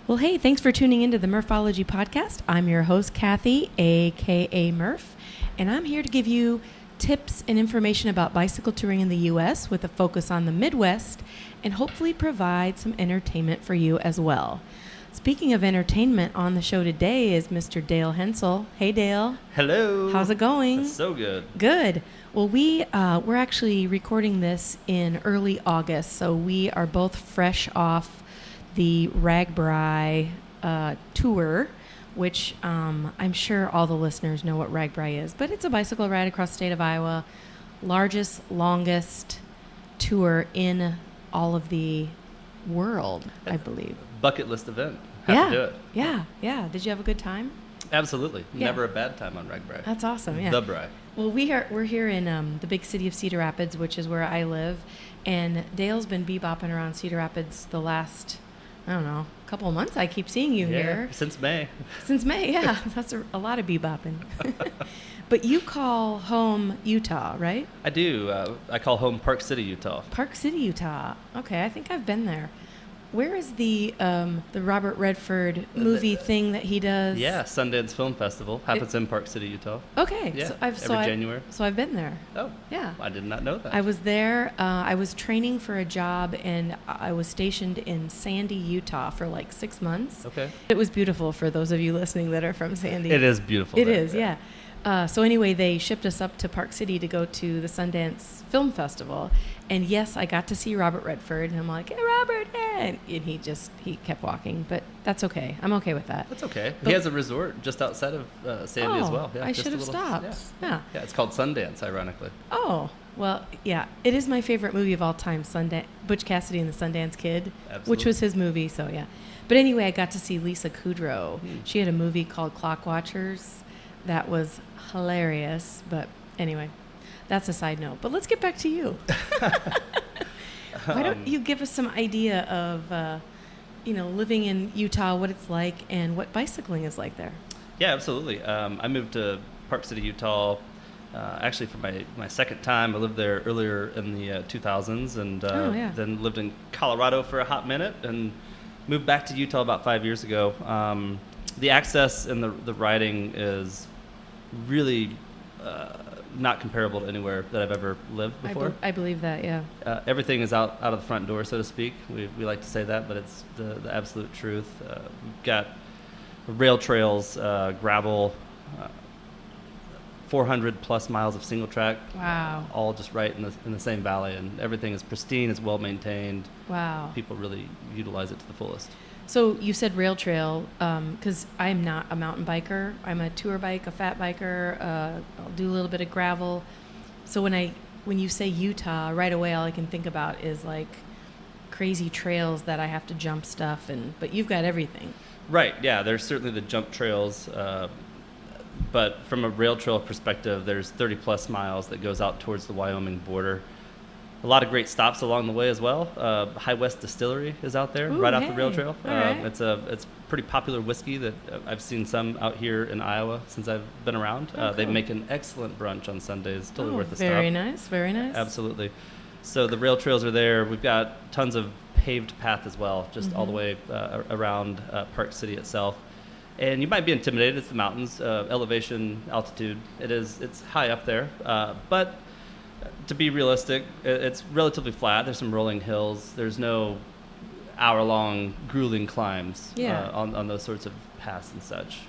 Well, hey, thanks for tuning into the Murphology Podcast. I'm your host, Kathy, a.k.a. Murph, and I'm here to give you tips and information about bicycle touring in the U.S. with a focus on the Midwest and hopefully provide some entertainment for you as well. Speaking of entertainment, on the show today is Mr. Dale Hentzell. Hey, Dale. Hello. How's it going? That's so good. Good. Well, we're actually recording this in early August, so we are both fresh off the RAGBRAI tour, which I'm sure all the listeners know what RAGBRAI is, but it's a bicycle ride across the state of Iowa, longest tour in all of the world, I believe. Bucket list event. Have to do it. Yeah. Did you have a good time? Absolutely. Yeah. Never a bad time on RAGBRAI. That's awesome. Yeah. The Bri. Well, we're here in the big city of Cedar Rapids, which is where I live, and Dale's been bebopping around Cedar Rapids the last, I don't know, couple of months. I keep seeing you here. Since May. Since May, yeah. That's a lot of bebopping. But you call home Utah, right? I do. I call home Park City, Utah. Park City, Utah. Okay, I think I've been there. Where is the Robert Redford movie thing that he does? Yeah, Sundance Film Festival happens in Park City, Utah. Okay, Yeah, so January. So I've been there. Oh, yeah. I did not know that. I was there. I was training for a job, and I was stationed in Sandy, Utah, for like 6 months. Okay. It was beautiful for those of you listening that are from Sandy. It is beautiful. It is, yeah. So anyway, they shipped us up to Park City to go to the Sundance Film Festival. And yes, I got to see Robert Redford. And I'm like, hey, Robert, hey. And he kept walking. But that's okay. I'm okay with that. That's okay. But he has a resort just outside of Sandy as well. Yeah, I just should have stopped. Yeah. Yeah, it's called Sundance, ironically. Oh, well, yeah. It is my favorite movie of all time, Butch Cassidy and the Sundance Kid, Absolutely. which was his movie. So, yeah. But anyway, I got to see Lisa Kudrow. She had a movie called Clock Watchers that was hilarious. But anyway, that's a side note. But let's get back to you. Why don't you give us some idea of, living in Utah, what it's like, and what bicycling is like there? Yeah, absolutely. I moved to Park City, Utah, actually for my second time. I lived there earlier in the 2000s, and then lived in Colorado for a hot minute, and moved back to Utah about 5 years ago. The access and the riding is really not comparable to anywhere that I've ever lived before. I believe that, yeah. Everything is out of the front door, so to speak. We like to say that, but it's the absolute truth. We've got rail trails, gravel, 400 plus miles of single track. Wow. All just right in the same valley, and everything is pristine, it's well maintained. Wow. People really utilize it to the fullest. So you said rail trail, because I'm not a mountain biker. I'm a tour bike, a fat biker. I'll do a little bit of gravel. So when you say Utah, right away all I can think about is like crazy trails that I have to jump stuff. But you've got everything. Right. Yeah. There's certainly the jump trails, but from a rail trail perspective, there's 30 plus miles that goes out towards the Wyoming border. A lot of great stops along the way as well. High West Distillery is out there, right off the rail trail. Right. It's pretty popular whiskey that I've seen some out here in Iowa since I've been around. Cool. They make an excellent brunch on Sundays. Totally worth the stop. Very nice, very nice. Absolutely. So the rail trails are there. We've got tons of paved path as well, just all the way around Park City itself. And you might be intimidated. It's the mountains, elevation, altitude. It's high up there, but to be realistic, it's relatively flat. There's some rolling hills. There's no hour-long grueling climbs on those sorts of paths and such.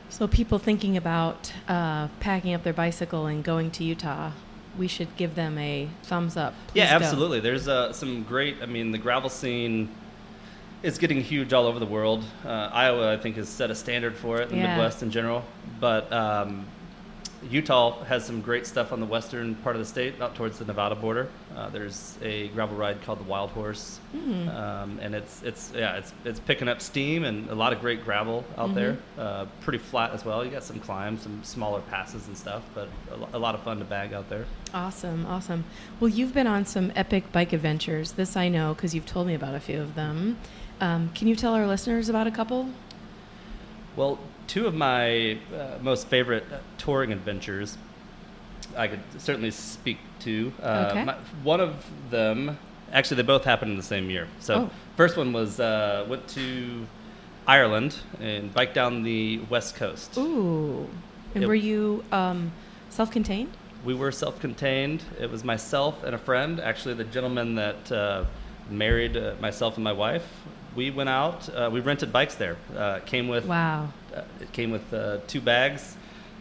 So people thinking about packing up their bicycle and going to Utah, we should give them a thumbs up. Please go. Absolutely. There's some great, the gravel scene is getting huge all over the world. Iowa, I think, has set a standard for it, the Midwest in general. But Utah has some great stuff on the western part of the state, out towards the Nevada border. There's a gravel ride called the Wild Horse, and it's picking up steam, and a lot of great gravel out there. Pretty flat as well. You got some climbs, some smaller passes and stuff, but a lot of fun to bag out there. Awesome. Well, you've been on some epic bike adventures. This I know because you've told me about a few of them. Can you tell our listeners about a couple? Well, two of my most favorite touring adventures I could certainly speak to. One of them, actually they both happened in the same year. So first one was went to Ireland and biked down the west coast. Ooh. And were you self-contained? We were self-contained. It was myself and a friend, actually the gentleman that married myself and my wife. We went out. We rented bikes there. It came with 2 bags,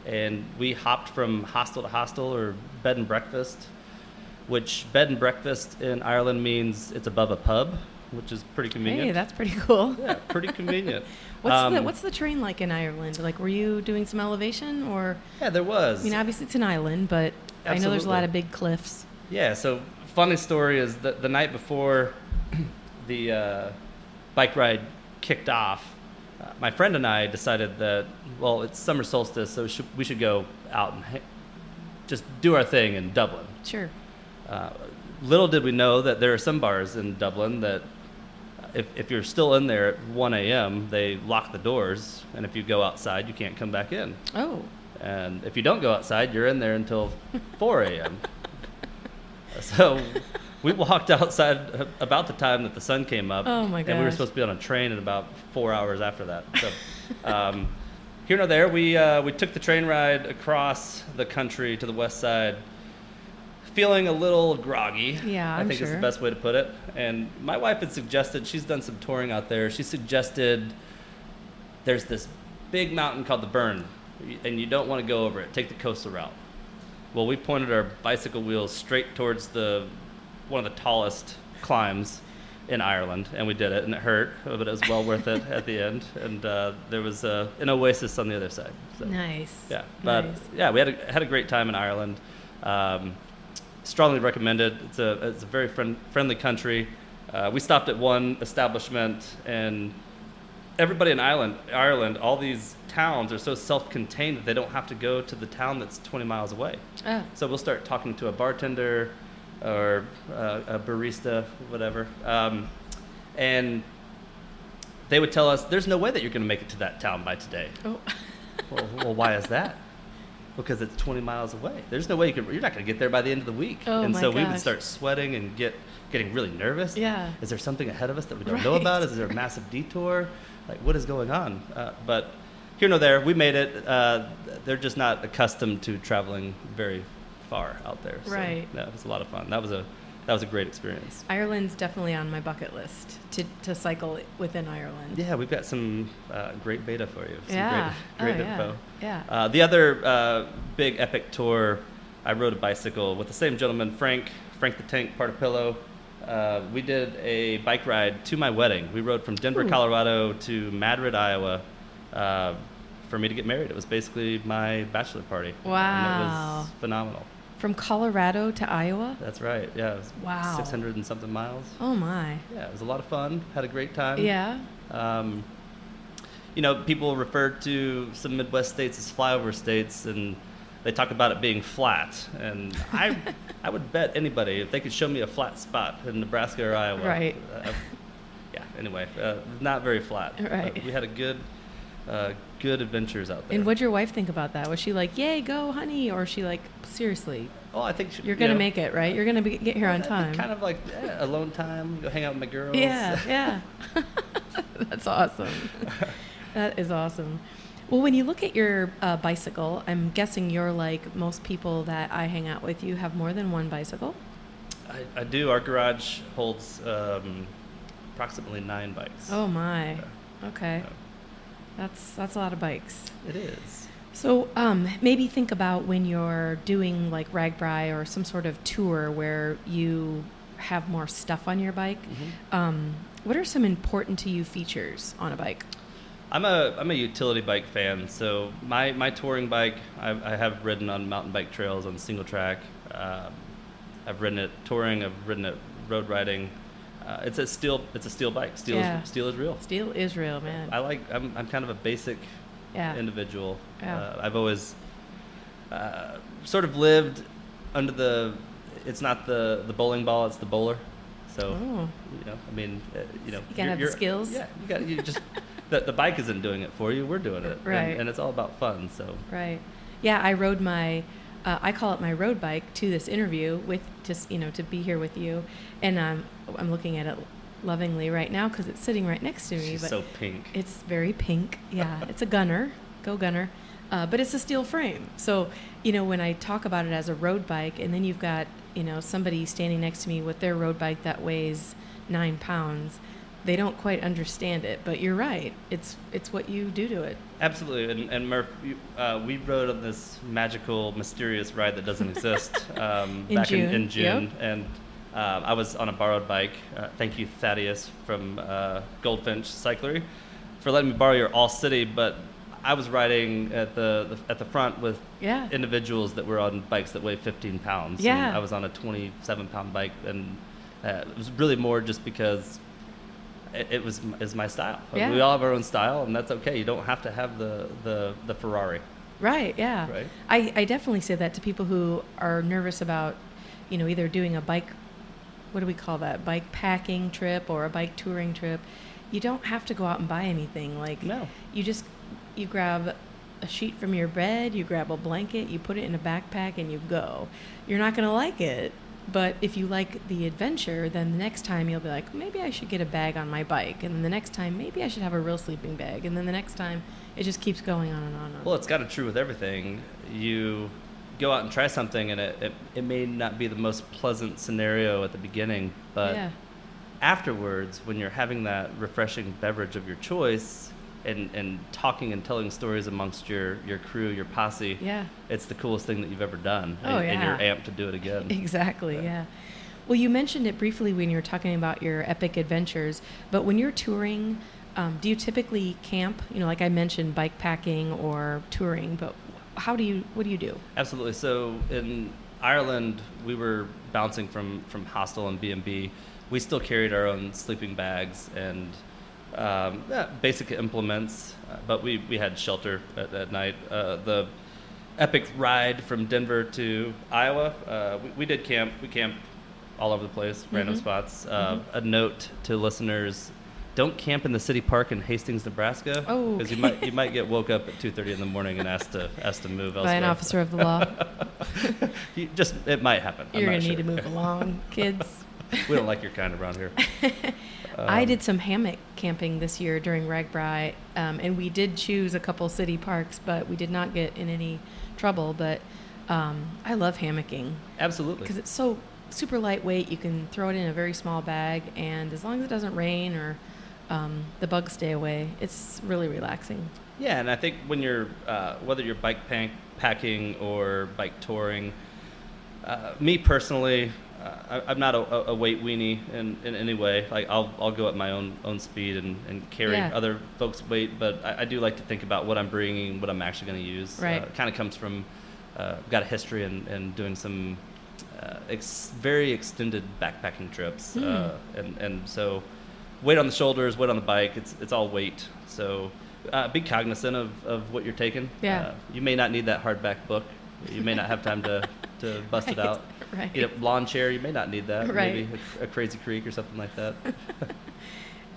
and we hopped from hostel to hostel, or bed and breakfast, which bed and breakfast in Ireland means it's above a pub, which is pretty convenient. Hey, that's pretty cool. Yeah, pretty convenient. What's the terrain like in Ireland? Like, were you doing some elevation, or? Yeah, there was. I mean, obviously it's an island, but Absolutely. I know there's a lot of big cliffs. Yeah, so funny story is that the night before the bike ride kicked off, my friend and I decided that, well, it's summer solstice, so we should go out and just do our thing in Dublin. Sure. Little did we know that there are some bars in Dublin that if you're still in there at 1 a.m., they lock the doors, and if you go outside, you can't come back in. Oh. And if you don't go outside, you're in there until 4 a.m. So we walked outside about the time that the sun came up. Oh, my gosh. And we were supposed to be on a train in about 4 hours after that. So here nor there, we took the train ride across the country to the west side, feeling a little groggy. Yeah, I think is the best way to put it. And my wife had suggested, she's done some touring out there, she suggested there's this big mountain called the Burn, and you don't want to go over it. Take the coastal route. Well, we pointed our bicycle wheels straight towards one of the tallest climbs in Ireland, and we did it, and it hurt, but it was well worth it at the end. And there was an oasis on the other side. So, nice. Yeah, but nice. Yeah, we had a great time in Ireland. Strongly recommended. It's a very friendly country. We stopped at one establishment, and everybody in Ireland, all these towns are so self-contained that they don't have to go to the town that's 20 miles away. Oh. So we'll start talking to a bartender or a barista, whatever, and they would tell us, "There's no way that you're going to make it to that town by today." Oh. Well, why is that? Because it's 20 miles away. There's no way you're not going to get there by the end of the week. Oh, and my so we would gosh. start sweating and getting really nervous. Yeah. Is there something ahead of us that we don't know Right. about? Is there a massive detour? Like, what is going on? But here nor there, we made it. They're just not accustomed to traveling very far out there. So, Right. yeah, it was a lot of fun. That was a great experience. Ireland's definitely on my bucket list to cycle within Ireland. Yeah, we've got some great beta for you. Some Yeah. great Oh, info. Yeah. The other big epic tour, I rode a bicycle with the same gentleman, Frank the Tank Partapillo. We did a bike ride to my wedding. We rode from Denver, Ooh. Colorado to Madrid, Iowa, for me to get married. It was basically my bachelor party. Wow. And it was phenomenal. From Colorado to Iowa? That's right. Yeah, it was Wow. 600 and something miles. Oh, my. Yeah, it was a lot of fun. Had a great time. Yeah. People refer to some Midwest states as flyover states, and they talk about it being flat. And I would bet anybody, if they could show me a flat spot in Nebraska or Iowa. Right. Anyway, not very flat. Right. We had a good adventures out there. And what'd your wife think about that? Was she like, yay, go, honey? Or was she like, seriously, Oh, I think you're going to make it, right? You're going to get here on time. Kind of like alone time, go hang out with my girls. Yeah. That's awesome. That is awesome. Well, when you look at your bicycle, I'm guessing you're like most people that I hang out with. You have more than one bicycle? I do. Our garage holds approximately 9 bikes. Oh, my. Yeah. Okay. Yeah. That's a lot of bikes. It is. So maybe think about when you're doing like RAGBRAI or some sort of tour where you have more stuff on your bike. Mm-hmm. What are some important to you features on a bike? I'm a utility bike fan. So my touring bike, I have ridden on mountain bike trails on single track. I've ridden it touring. I've ridden it road riding. It's a steel bike. Steel is real. Steel is real, man. I'm kind of a basic individual. Yeah. I've always sort of lived under it's not the bowling ball, it's the bowler. So you gotta have the you're skills. Yeah, you just the bike isn't doing it for you. We're doing it, right? And it's all about fun. So right, yeah. I rode my I call it my road bike to this interview with just to be here with you, and I'm looking at it lovingly right now because it's sitting right next to me. She's but so pink. It's very pink. Yeah, it's a Gunner. Go Gunner. But it's a steel frame. So, when I talk about it as a road bike, and then you've got, somebody standing next to me with their road bike that weighs 9 pounds, they don't quite understand it. But you're right. It's what you do to it. Absolutely. And Murph, we rode on this magical, mysterious ride that doesn't exist back in June. Yep. And I was on a borrowed bike. Thank you, Thaddeus from Goldfinch Cyclery, for letting me borrow your All City. But I was riding at the front with individuals that were on bikes that weigh 15 pounds. Yeah. And I was on a 27-pound bike, and it was really more just because it's my style. Yeah. We all have our own style, and that's okay. You don't have to have the Ferrari. Right, yeah. Right? I definitely say that to people who are nervous about, either doing a bike, what do we call that, bike packing trip or a bike touring trip. You don't have to go out and buy anything. No. You grab a sheet from your bed, you grab a blanket, you put it in a backpack, and you go. You're not going to like it, but if you like the adventure, then the next time you'll be like, maybe I should get a bag on my bike, and then the next time, maybe I should have a real sleeping bag, and then the next time, it just keeps going on and on and on. Well, it's got to be true with everything. You go out and try something, and it may not be the most pleasant scenario at the beginning, but afterwards, when you're having that refreshing beverage of your choice, and talking and telling stories amongst your crew, your posse, it's the coolest thing that you've ever done. And you're amped to do it again. Exactly, yeah. Well, you mentioned it briefly when you were talking about your epic adventures, but when you're touring, do you typically camp? Like I mentioned, bike packing or touring, but what do you do? Absolutely. So in Ireland, we were bouncing from hostel and B&B. We still carried our own sleeping bags and basic implements, but we had shelter at night. The epic ride from Denver to Iowa, we did camp. We camped all over the place, random spots. A note to listeners: don't camp in the city park in Hastings, Nebraska, because you might get woke up at 2:30 in the morning and asked to move elsewhere. By an officer of the law. It might happen. You're going to need to move along, kids. We don't like your kind around here. I did some hammock camping this year during RAGBRAI, and we did choose a couple city parks, but we did not get in any trouble. But I love hammocking. Absolutely. Because it's so super lightweight. You can throw it in a very small bag, and as long as it doesn't rain or the bugs stay away, it's really relaxing. Yeah, and I think when you're, whether you're bike packing or bike touring, me personally, I'm not a weight weenie in any way. Like I'll go at my own speed and carry other folks' weight, but I do like to think about what I'm bringing, what I'm actually going to use. Right. It kind of comes from got a history in doing some very extended backpacking trips, and so weight on the shoulders, weight on the bike. It's all weight. So be cognizant of what you're taking. Yeah. You may not need that hardback book. You may not have time to bust it out. Right. Lawn chair, you may not need that. Right. Maybe a Crazy Creek or something like that.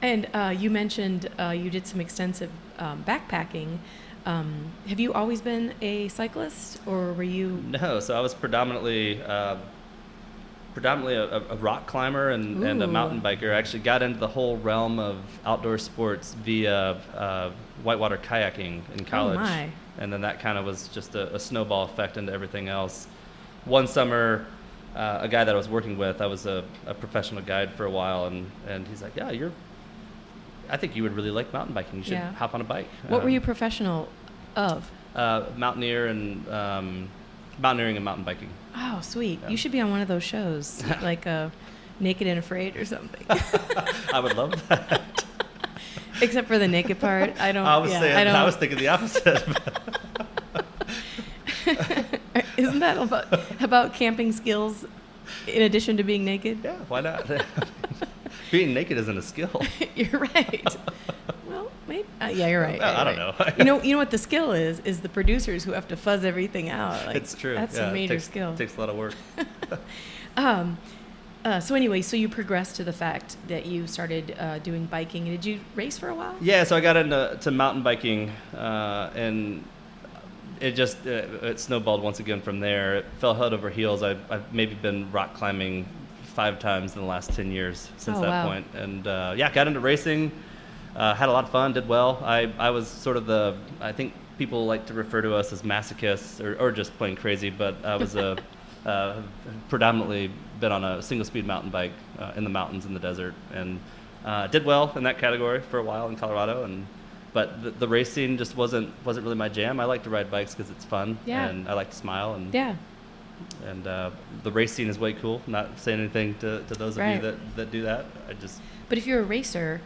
And you mentioned you did some extensive backpacking. Have you always been a cyclist, or were you? No, so I was predominantly a rock climber and a mountain biker. I actually got into the whole realm of outdoor sports via whitewater kayaking in college. Oh my. And then that kind of was just a snowball effect into everything else. One summer, a guy that I was working with, I was a professional guide for a while, and he's like, yeah, I think you would really like mountain biking. You should hop on a bike. What were you professional of? Mountaineering and mountain biking. Oh, sweet. Yeah. You should be on one of those shows, like Naked and Afraid or something. I would love that. Except for the naked part. I was thinking the opposite. Isn't that about camping skills in addition to being naked? Yeah, why not? Being naked isn't a skill. You're right. Well, maybe. Yeah, you're right. I don't know. You know what the skill is the producers who have to fuzz everything out. Like, it's true. That's a major skill. It takes a lot of work. So anyway, so you progressed to the fact that you started doing biking. Did you race for a while? Yeah, so I got into mountain biking, and it just it snowballed once again from there. It fell head over heels. I've maybe been rock climbing 5 times in the last 10 years since Oh, that wow. point. And got into racing, had a lot of fun, did well. I was sort of I think people like to refer to us as masochists or just plain crazy, but I was predominantly been on a single speed mountain bike in the mountains in the desert, and did well in that category for a while in Colorado. But the racing just wasn't really my jam. I like to ride bikes because it's fun, and I like to smile, and the racing is way cool. Not saying anything to those of you that do that. But if you're a racer,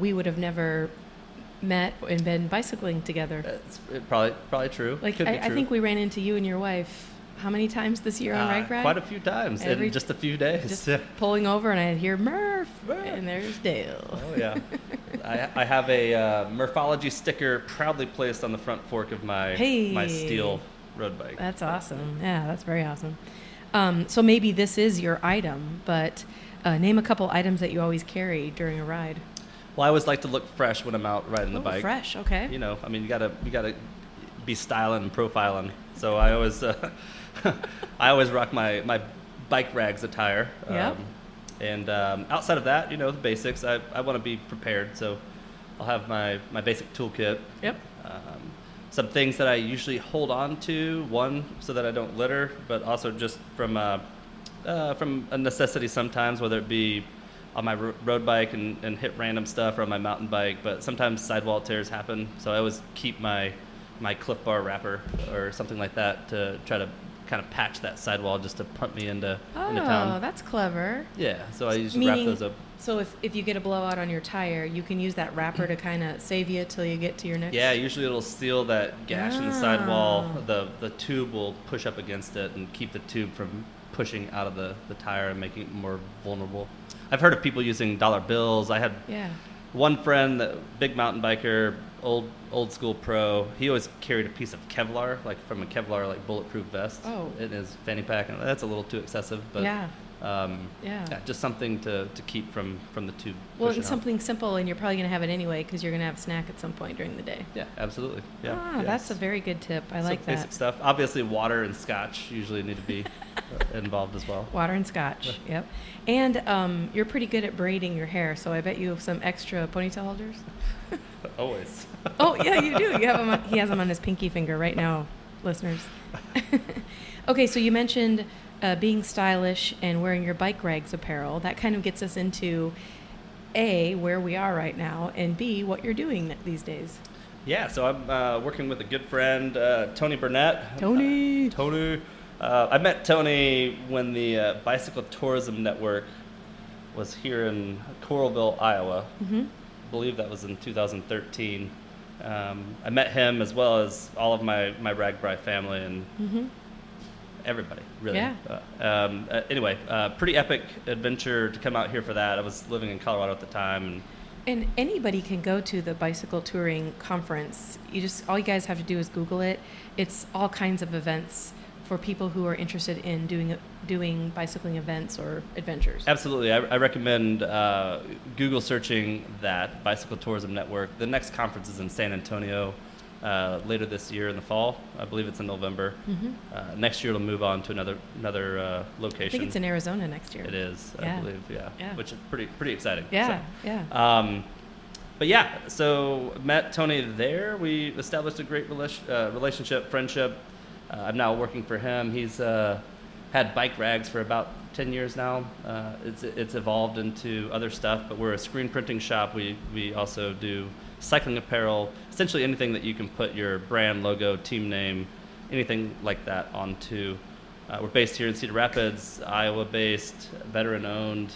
we would have never met and been bicycling together. It's probably true. Like Could be I true. think we ran into you and your wife how many times this year on Rag Ride? Quite a few times in just a few days. Just pulling over, and I'd hear Murph, and there's Dale. Oh yeah, I have a Murphology sticker proudly placed on the front fork of my steel road bike. That's awesome. Yeah, that's very awesome. So maybe this is your item, but name a couple items that you always carry during a ride. Well, I always like to look fresh when I'm out riding the bike. Fresh, okay. You know, I mean, you gotta be styling and profiling. So I always rock my bike rags attire. Yep. And outside of that, the basics. I want to be prepared, so I'll have my basic toolkit. Yep. Some things that I usually hold on to, one, so that I don't litter, but also just from a necessity sometimes, whether it be on my road bike and hit random stuff, or on my mountain bike. But sometimes sidewall tears happen, so I always keep my Cliff Bar wrapper or something like that to try to kind of patch that sidewall just to pump me into town. Oh, that's clever. Yeah, so I usually wrap those up. So if you get a blowout on your tire, you can use that wrapper to kind of save you till you get to your next. Yeah, usually it'll seal that gash in the sidewall. The tube will push up against it and keep the tube from pushing out of the tire and making it more vulnerable. I've heard of people using dollar bills. I had one friend, big mountain biker, old school pro. He always carried a piece of Kevlar, like from a Kevlar bulletproof vest in his fanny pack. And that's a little too excessive, but just something to keep from the tube. Well, it's something simple, and you're probably going to have it anyway because you're going to have a snack at some point during the day. Yeah, absolutely. Yeah. That's a very good tip. I like that. Basic stuff. Obviously, water and scotch usually need to be involved as well. Water and scotch. Yep. And you're pretty good at braiding your hair, so I bet you have some extra ponytail holders. Always. Oh yeah, you do. You have them. He has them on his pinky finger right now, listeners. Okay, so you mentioned being stylish and wearing your bike rags apparel. That kind of gets us into A, where we are right now, and B, what you're doing these days. Yeah, so I'm working with a good friend, Tony Burnett. Tony. I met Tony when the Bicycle Tourism Network was here in Coralville, Iowa. Mm-hmm. I believe that was in 2013. I met him as well as all of my Ragbri family and everybody, really. Yeah. Anyway, pretty epic adventure to come out here for that. I was living in Colorado at the time. And anybody can go to the bicycle touring conference. All you guys have to do is Google it. It's all kinds of events for people who are interested in doing bicycling events or adventures. Absolutely. I recommend Google searching that, Bicycle Tourism Network. The next conference is in San Antonio later this year in the fall. I believe it's in November. Mm-hmm. Next year it'll move on to another location. I think it's in Arizona next year. It is, I believe, yeah. Which is pretty exciting. Yeah, so, yeah. But yeah, so met Tony there. We established a great relationship, friendship. I'm now working for him. He's had bike rags for about 10 years now. It's evolved into other stuff, but we're a screen printing shop. We also do cycling apparel, essentially anything that you can put your brand, logo, team name, anything like that onto. We're based here in Cedar Rapids, Iowa-based, veteran-owned.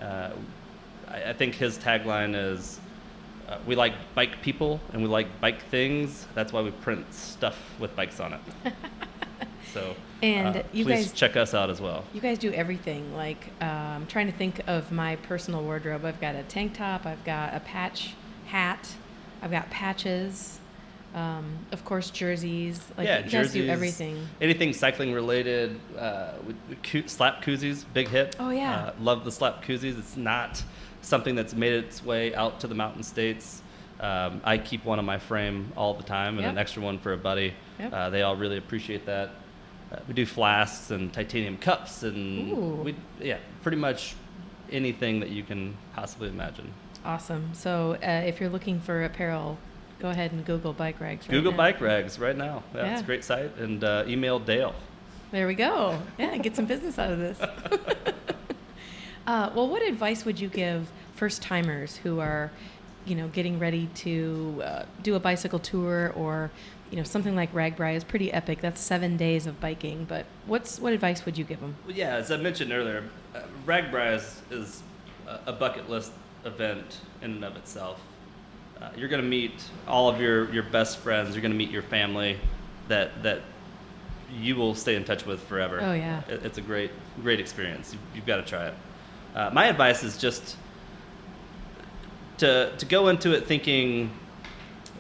I think his tagline is, we like bike people and we like bike things. That's why we print stuff with bikes on it. So you please guys check us out as well. You guys do everything. Like I'm trying to think of my personal wardrobe. I've got a tank top. I've got a patch hat. I've got patches. Of course, jerseys. You jerseys, guys do everything. Anything cycling related. Slap koozies, big hit. Oh yeah. Love the slap koozies. It's not something that's made its way out to the mountain states. I keep one on my frame all the time and an extra one for a buddy. Yep. They all really appreciate that. We do flasks and titanium cups and pretty much anything that you can possibly imagine. Awesome. So if you're looking for apparel, go ahead and Google Bike Rags. Google Bike Rags right now. Yeah, it's a great site. And email Dale. There we go. Yeah, get some business out of this. Well, what advice would you give first-timers who are, getting ready to do a bicycle tour, or, something like RAGBRAI is pretty epic. That's 7 days of biking. But what advice would you give them? Well, yeah, as I mentioned earlier, RAGBRAI is a bucket list event in and of itself. You're going to meet all of your best friends. You're going to meet your family that you will stay in touch with forever. Oh, yeah. It's a great experience. You've got to try it. My advice is just to go into it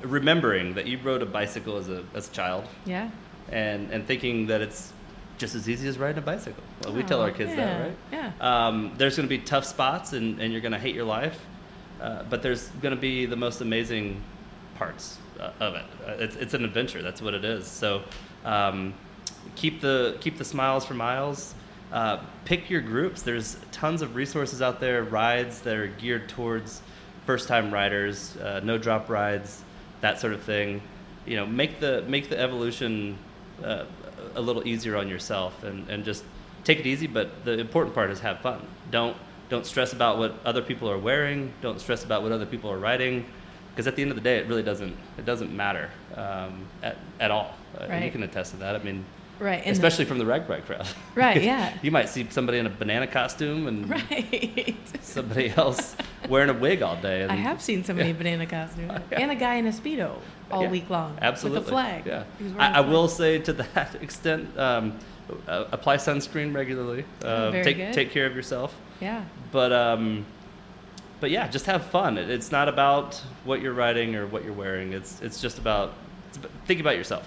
remembering that you rode a bicycle as a child. Yeah. And thinking that it's just as easy as riding a bicycle. Well, we tell our kids that, right? Yeah. There's going to be tough spots, and you're going to hate your life, but there's going to be the most amazing parts of it. It's an adventure. That's what it is. So keep the smiles for miles. Pick your groups. There's tons of resources out there, rides that are geared towards first-time riders, no drop rides, that sort of thing. Make the evolution a little easier on yourself, and just take it easy. But the important part is have fun. Don't stress about what other people are wearing. Don't stress about what other people are riding, because at the end of the day, it really doesn't matter at all. Right. You can attest to that. I mean, right, and especially from the RAGBRAI crowd. Right. Yeah. You might see somebody in a banana costume and right. somebody else wearing a wig all day. And I have seen somebody in a banana costume and a guy in a Speedo all week long. Absolutely. With a flag. Yeah. I will say, to that extent, apply sunscreen regularly. Take care of yourself. Yeah. But yeah, just have fun. It's not about what you're riding or what you're wearing. It's just about think about yourself.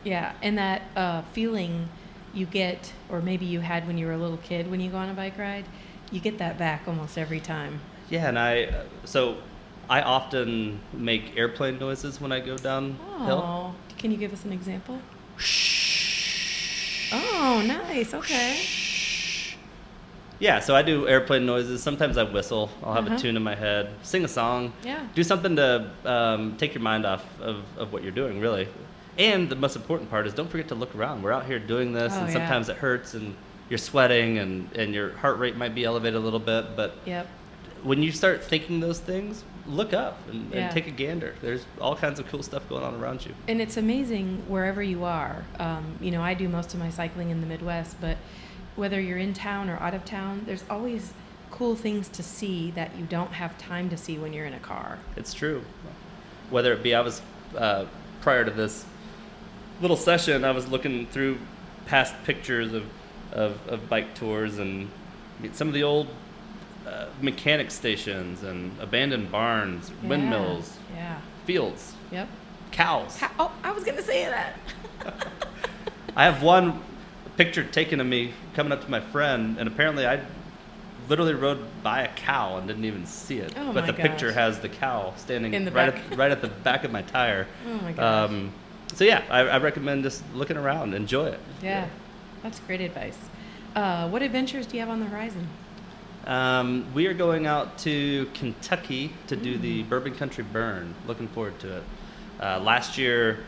Yeah, and that feeling you get, or maybe you had when you were a little kid when you go on a bike ride, you get that back almost every time. Yeah, and I often make airplane noises when I go downhill. Oh, can you give us an example? Oh, nice. Okay. Yeah, so I do airplane noises. Sometimes I whistle. I'll have a tune in my head. Sing a song. Yeah. Do something to take your mind off of what you're doing, really. And the most important part is don't forget to look around. We're out here doing this, and sometimes it hurts, and you're sweating, and your heart rate might be elevated a little bit. But when you start thinking those things, look up and take a gander. There's all kinds of cool stuff going on around you. And it's amazing wherever you are. I do most of my cycling in the Midwest, but whether you're in town or out of town, there's always cool things to see that you don't have time to see when you're in a car. It's true. Whether it be, I was, prior to this little session, I was looking through past pictures of bike tours, and some of the old mechanic stations and abandoned barns, windmills, fields, cows. Oh, I was going to say that. I have one picture taken of me coming up to my friend, and apparently I literally rode by a cow and didn't even see it. Oh, but my the picture has the cow standing in the right back. at the back of my tire. Oh my gosh. So yeah, I recommend just looking around, enjoy it. Yeah, that's great advice. What adventures do you have on the horizon? We are going out to Kentucky to do the Bourbon Country Burn. Looking forward to it. Last year,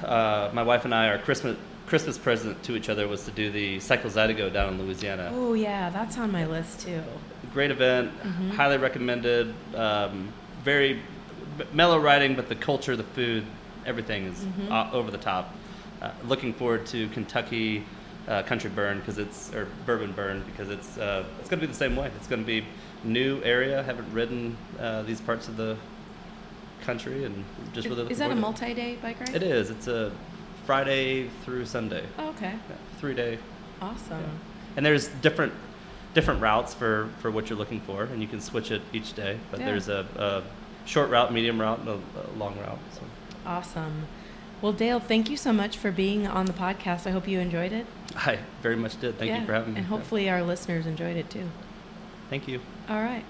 my wife and I, our Christmas present to each other was to do the Cycle Zydeco down in Louisiana. Oh yeah, that's on my list too. Great event, highly recommended. Very mellow riding, but the culture, the food, everything is over the top. Looking forward to Kentucky Country Burn or Bourbon Burn, because it's going to be the same way. It's going to be new area. Haven't ridden these parts of the country, and just really looking Is that a forward to multi-day bike ride? It is. It's a Friday through Sunday. Oh, okay. 3-day. Awesome. Yeah. And there's different routes for what you're looking for, and you can switch it each day. But there's a short route, medium route, and a long route. So. Awesome. Well, Dale, thank you so much for being on the podcast. I hope you enjoyed it. I very much did. Thank you for having me. And hopefully our listeners enjoyed it too. Thank you. All right.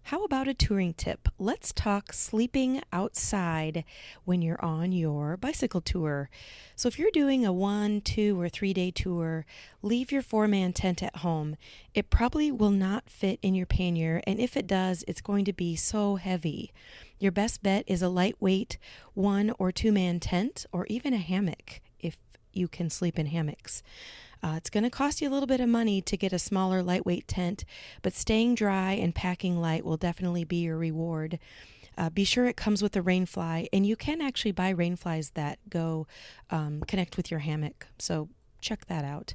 How about a touring tip? Let's talk sleeping outside when you're on your bicycle tour. So if you're doing a 1, 2, or 3-day tour, leave your 4-man tent at home. It probably will not fit in your pannier, and if it does, it's going to be so heavy. Your best bet is a lightweight 1 or 2-man tent, or even a hammock if you can sleep in hammocks. It's going to cost you a little bit of money to get a smaller, lightweight tent, but staying dry and packing light will definitely be your reward. Be sure it comes with a rainfly, and you can actually buy rainflies that go connect with your hammock, so check that out.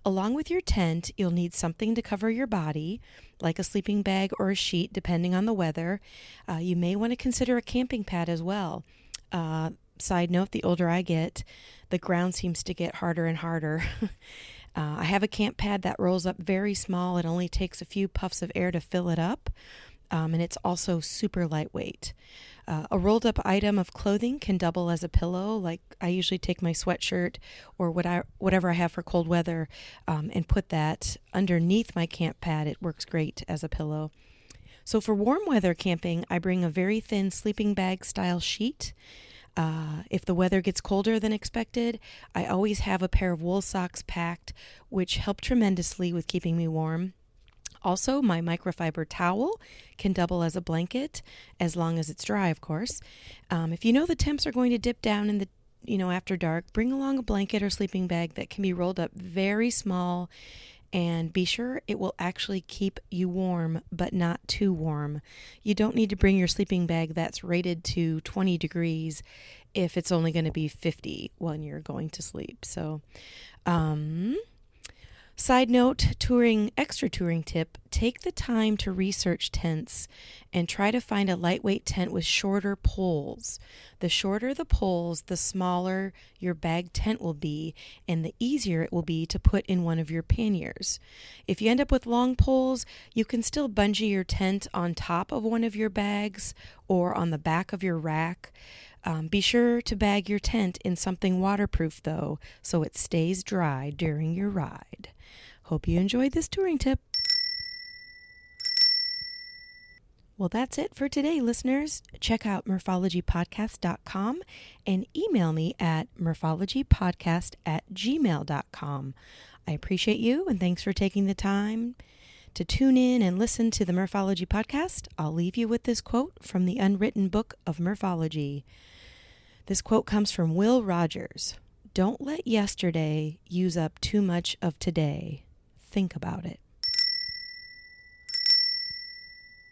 Along with your tent, you'll need something to cover your body, like a sleeping bag or a sheet, depending on the weather. You may want to consider a camping pad as well. Side note, the older I get, the ground seems to get harder and harder. I have a camp pad that rolls up very small. It only takes a few puffs of air to fill it up, and it's also super lightweight. A rolled up item of clothing can double as a pillow. Like I usually take my sweatshirt or whatever I have for cold weather and put that underneath my camp pad. It works great as a pillow. So for warm weather camping, I bring a very thin sleeping bag style sheet. If the weather gets colder than expected, I always have a pair of wool socks packed, which help tremendously with keeping me warm. Also, my microfiber towel can double as a blanket, as long as it's dry, of course. If you know the temps are going to dip down in the, after dark, bring along a blanket or sleeping bag that can be rolled up very small, and be sure it will actually keep you warm, but not too warm. You don't need to bring your sleeping bag that's rated to 20 degrees if it's only going to be 50 when you're going to sleep. So, side note, extra touring tip, take the time to research tents and try to find a lightweight tent with shorter poles. The shorter the poles, the smaller your bag tent will be, and the easier it will be to put in one of your panniers. If you end up with long poles, you can still bungee your tent on top of one of your bags or on the back of your rack. Be sure to bag your tent in something waterproof, though, so it stays dry during your ride. Hope you enjoyed this touring tip. Well, that's it for today, listeners. Check out murphologypodcast.com and email me at murphologypodcast@gmail.com. I appreciate you, and thanks for taking the time to tune in and listen to the Murphology Podcast. I'll leave you with this quote from the unwritten book of Murphology. This quote comes from Will Rogers. Don't let yesterday use up too much of today. Think about it.